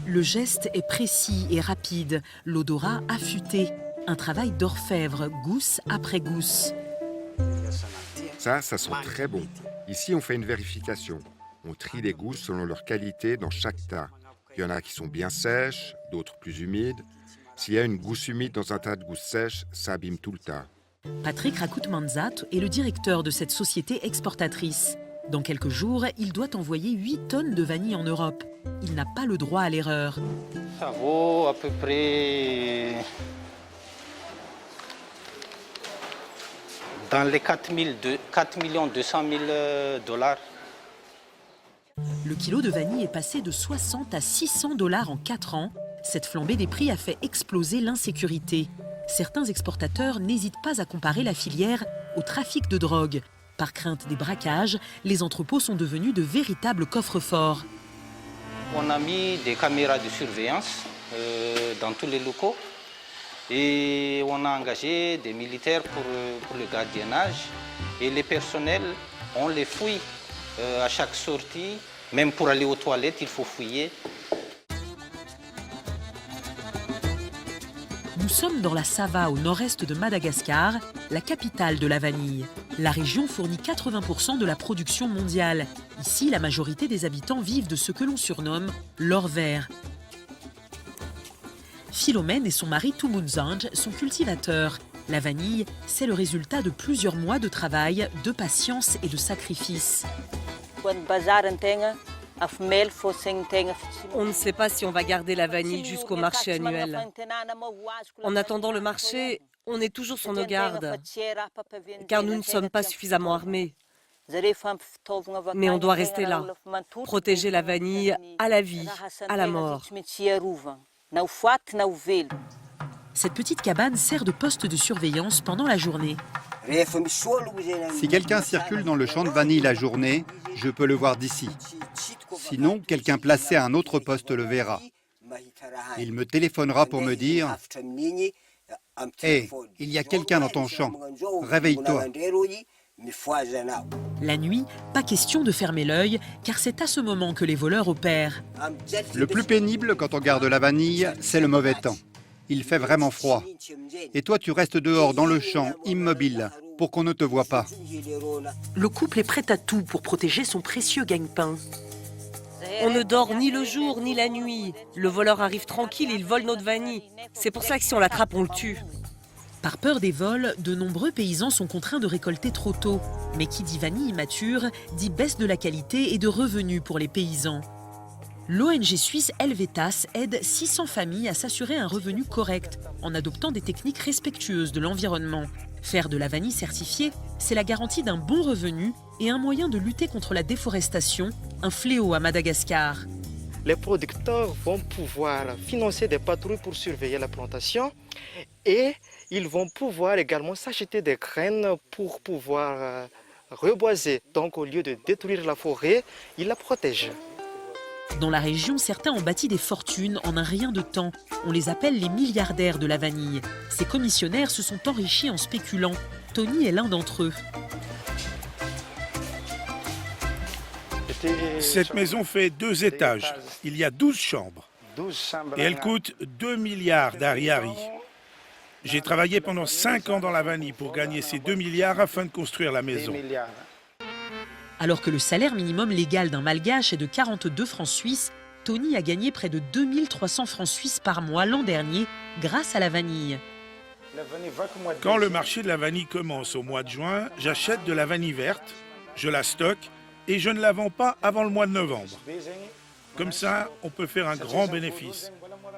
Le geste est précis et rapide, l'odorat affûté. Un travail d'orfèvre, gousse après gousse. Ça sent très bon. Ici, on fait une vérification. On trie les gousses selon leur qualité dans chaque tas. Il y en a qui sont bien sèches, d'autres plus humides. S'il y a une gousse humide dans un tas de gousses sèches, ça abîme tout le tas. Patrick Rakut-Manzat est le directeur de cette société exportatrice. Dans quelques jours, il doit envoyer 8 tonnes de vanille en Europe. Il n'a pas le droit à l'erreur. Ça vaut à peu près dans les 4 200 000 $. Le kilo de vanille est passé de 60 à 600 $ en 4 ans. Cette flambée des prix a fait exploser l'insécurité. Certains exportateurs n'hésitent pas à comparer la filière au trafic de drogue. Par crainte des braquages, les entrepôts sont devenus de véritables coffres-forts. On a mis des caméras de surveillance dans tous les locaux et on a engagé des militaires pour le gardiennage. Et les personnels, on les fouille à chaque sortie. Même pour aller aux toilettes, il faut fouiller. Nous sommes dans la Sava, au nord-est de Madagascar, la capitale de la vanille. La région fournit 80% de la production mondiale. Ici, la majorité des habitants vivent de ce que l'on surnomme l'or vert. Philomène et son mari Tumunzanj sont cultivateurs. La vanille, c'est le résultat de plusieurs mois de travail, de patience et de sacrifice. On ne sait pas si on va garder la vanille jusqu'au marché annuel. En attendant le marché, on est toujours sur nos gardes, car nous ne sommes pas suffisamment armés. Mais on doit rester là, protéger la vanille à la vie, à la mort. Cette petite cabane sert de poste de surveillance pendant la journée. Si quelqu'un circule dans le champ de vanille la journée, je peux le voir d'ici. Sinon, quelqu'un placé à un autre poste le verra. Il me téléphonera pour me dire « Hé, il y a quelqu'un dans ton champ, réveille-toi ». La nuit, pas question de fermer l'œil, car c'est à ce moment que les voleurs opèrent. Le plus pénible quand on garde la vanille, c'est le mauvais temps. Il fait vraiment froid. Et toi, tu restes dehors dans le champ, immobile, pour qu'on ne te voie pas. Le couple est prêt à tout pour protéger son précieux gagne-pain. On ne dort ni le jour ni la nuit. Le voleur arrive tranquille, il vole notre vanille. C'est pour ça que si on l'attrape, on le tue. Par peur des vols, de nombreux paysans sont contraints de récolter trop tôt. Mais qui dit vanille immature, dit baisse de la qualité et de revenus pour les paysans. L'ONG suisse Helvetas aide 600 familles à s'assurer un revenu correct en adoptant des techniques respectueuses de l'environnement. Faire de la vanille certifiée, c'est la garantie d'un bon revenu et un moyen de lutter contre la déforestation, un fléau à Madagascar. Les producteurs vont pouvoir financer des patrouilles pour surveiller la plantation et ils vont pouvoir également s'acheter des graines pour pouvoir reboiser. Donc au lieu de détruire la forêt, ils la protègent. Dans la région, certains ont bâti des fortunes en un rien de temps. On les appelle les milliardaires de la vanille. Ces commissionnaires se sont enrichis en spéculant. Tony est l'un d'entre eux. Cette maison fait 2 étages. Il y a 12 chambres. Et elle coûte 2 milliards d'ariari. J'ai travaillé pendant 5 ans dans la vanille pour gagner ces 2 milliards afin de construire la maison. Alors que le salaire minimum légal d'un malgache est de 42 francs suisses, Tony a gagné près de 2300 francs suisses par mois l'an dernier grâce à la vanille. Quand le marché de la vanille commence au mois de juin, j'achète de la vanille verte, je la stocke et je ne la vends pas avant le mois de novembre. Comme ça, on peut faire un grand bénéfice.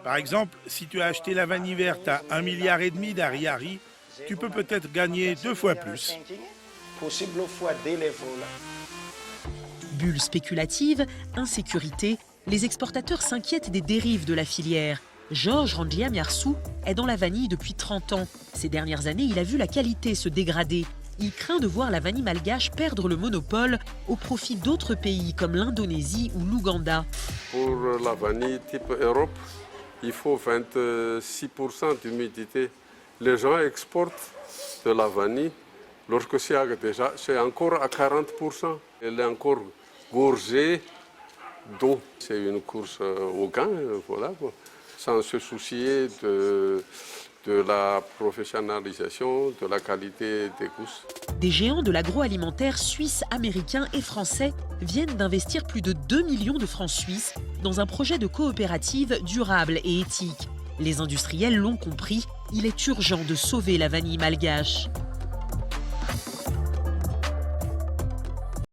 Par exemple, si tu as acheté la vanille verte à 1,5 milliard d'ariari, tu peux peut-être gagner 2 fois plus. Bulle spéculative, insécurité, les exportateurs s'inquiètent des dérives de la filière. Georges Rangiamiarsou est dans la vanille depuis 30 ans. Ces dernières années, il a vu la qualité se dégrader. Il craint de voir la vanille malgache perdre le monopole au profit d'autres pays comme l'Indonésie ou l'Ouganda. Pour la vanille type Europe, il faut 26% d'humidité. Les gens exportent de la vanille lorsque c'est encore à 40%. Elle est encore gorgée d'eau. C'est une course au gain, voilà, quoi. Sans se soucier de la professionnalisation, de la qualité des gousses. Des géants de l'agroalimentaire suisse, américain et français viennent d'investir plus de 2 millions de francs suisses dans un projet de coopérative durable et éthique. Les industriels l'ont compris, il est urgent de sauver la vanille malgache.